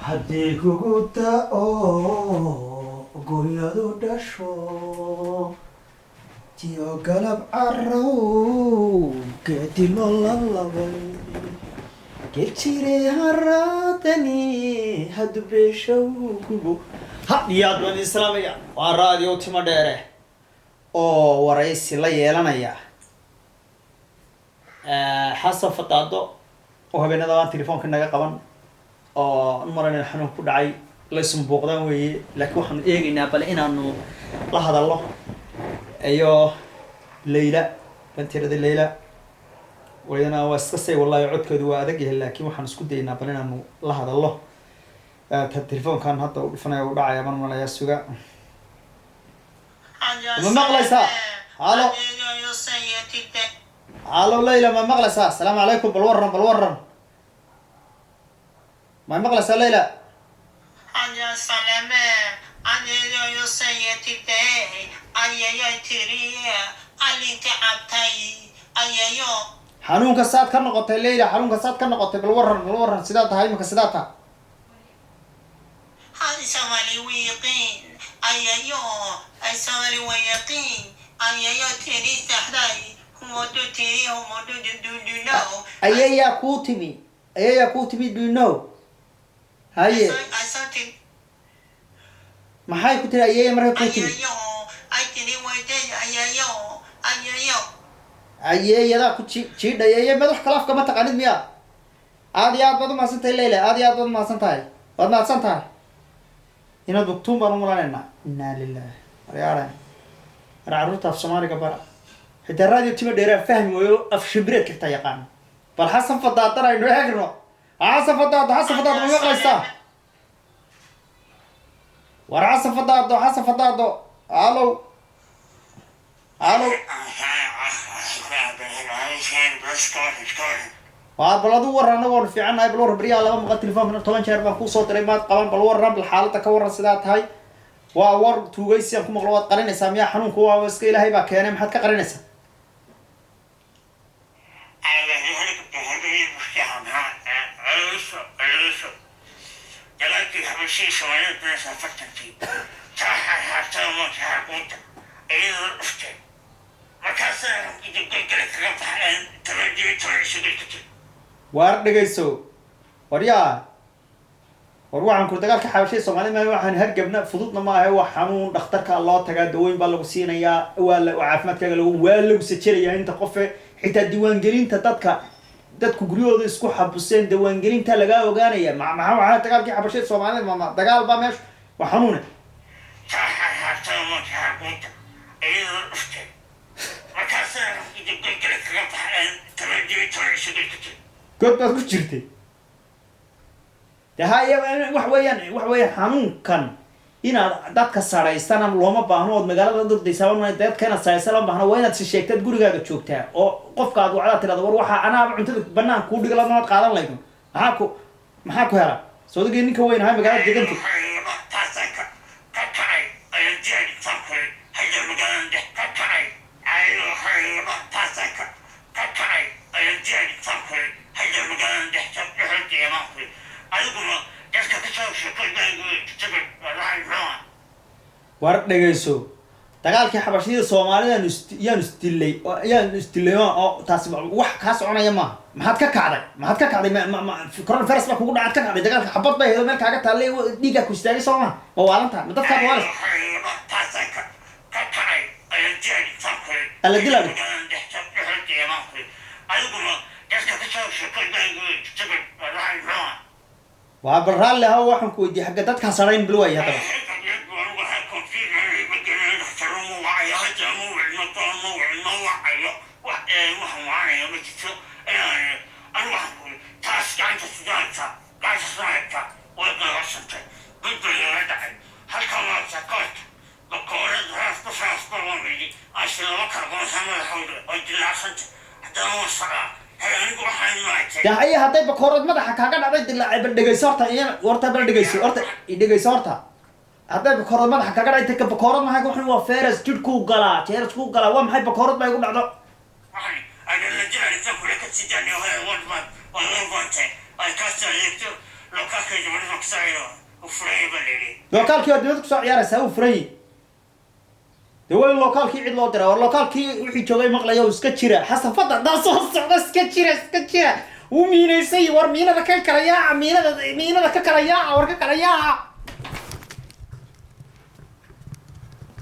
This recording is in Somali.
haddii kugu da'o gooyadu dhasho tiyo galab carrow geedi loo lalabay gejire haradani hadbeeshowgubo hadhiyaad baan islaamaya waa raadiyo timo dheere oo waraysi la yeelanaya xasan fataado oo habeenada aan telefoonka naga qaban oo marana xanuun ku dhacay la isbuuqdan weeye laakiin waxaan eegaynaa bal inaanu la hadallo iyo Layla bantirada Layla wayna waa iska say wallahi codkeedu waa adag yahay laakiin waxaan isku daynaa bal inaanu la hadallo telefoonkan hadda u dhifanayo u dhacaya man malaya suga ma maqlaysaa halo Layla ma maqlaysaa assalaamu calaykum bal waran ما مقلس ليلى أنا سلامة أنا يا سيدي أنا يا تريا أنا تعبتي أنا يا حنون كسات كنا قتل ليلى حنون كسات كنا قتل بالورن سدات هاي مكسداتها هذا سوالي ويقين أنا يا سوالي ويقين أنا يا تري سحري هم تري هم do know أيا كوتمي do you know هاي ما هاي كنت أيها مرة كنت أيها لا كنت شيء ده أيها ما تروح كلاف كم تقعد مياه عادي عاد بدو ما سنتي ليلة عادي عاد بدو ما سنتي بدو ما سنتي هنا دكتور بنو مرانا إنا لله رياضة رعروت في سمارة كبار حتى الراديو تيم ديره فهم ويو أفشبريت كتا يقان بالحسن فضاء ترى إنه هكذا حسن فضاء ما يقلسه ورا حسن فضاء الو waa baladu warana war fiican ay balwar bariya laga maqal telefoonka 10 jeer baan ku soo diray maad qaban balwar rab xaaladda ka waran sidaa tahay waa war tuugaysi ku maqlo waad qarinaysaa miya xanuunku waa iska ilaahay baa keenay maxaad ka qarinaysaa شيء شوية بس أفكرتي صح حتى ما تعبت إيه أفتح ما كسر يجيب كذا كلام فعلا ترجع ترجع كذا war dhageyso waryaa war waxaan ku dagaalka xabashay Soomaaliya ma waxaan hargabna fududna ma ahay wax xanuun dhakhtarka loo tagaa dawooyin baa lagu siinayaa waa caafimaadkaaga lagu sajirayaa inta qof xitaa diiwaan gelinta dadku guryooda isku xabuseen diiwaan gelinta laga ogaanaya maxaa dagaalkii xabashay Soomaaliya ma dagaal baa meesh wax xanuun god baad ku jirtay dahaya wax weeyaan xanuunkan inaad dadka sareystaan looma baahno oo magaalada durdaysaabana dadkana sareystaan baahno waa inaad si sheegtad gurigaaga joogtaa oo qofka aad wacda tirada war waxa ana cuntada banaan ku dhigala ma qaadan lahayn maxaa ku hela soodigii ninka weyn ahay magaalada deganta war dhageyso dagaalkii xabashida Soomaalida yaan istilay oo taas wax ka soconaya ma maxaad ka kacday koron faras baa kugu dhacad ka kacday dagaalka xabad bay heedo meel kaaga taalay dhiiga ku istaagay Soomaa ma waalanta ma dadka waa ala dilay waa barraal leh waxaan ku weydiiyay xagga dadka sarayn bilway hadaba دحية هذا بكورد ما ده حكاكا نعطي دلعي بالدقيسورتا إيه ورتا بالدقيسو ورتا دقيسورتا هذا بكورد ما ده حكاكا نعطي بكورد ما هيكون حلو فارس تدكو قلا تيرس كو قلا وام هاي بكورد ما يقول نعطي أنا اللي جاي تقول لك تسجني وهي ورد ما ورد ما أي كسر يكتب لو كان كي جبنا نقصايو وفري بالليل لوكالكii waa dibadda kusoo ciyaaraysaa uu furay dee waa in lookaalkii cid loo diraa war lookaalkii wixii joogay maqlaya uu iska jira xasan fadal daa soo socda iska jira wuu miinaysay war miinada ka kala yaaca miinada ka kala yaaca war ka kala yaaca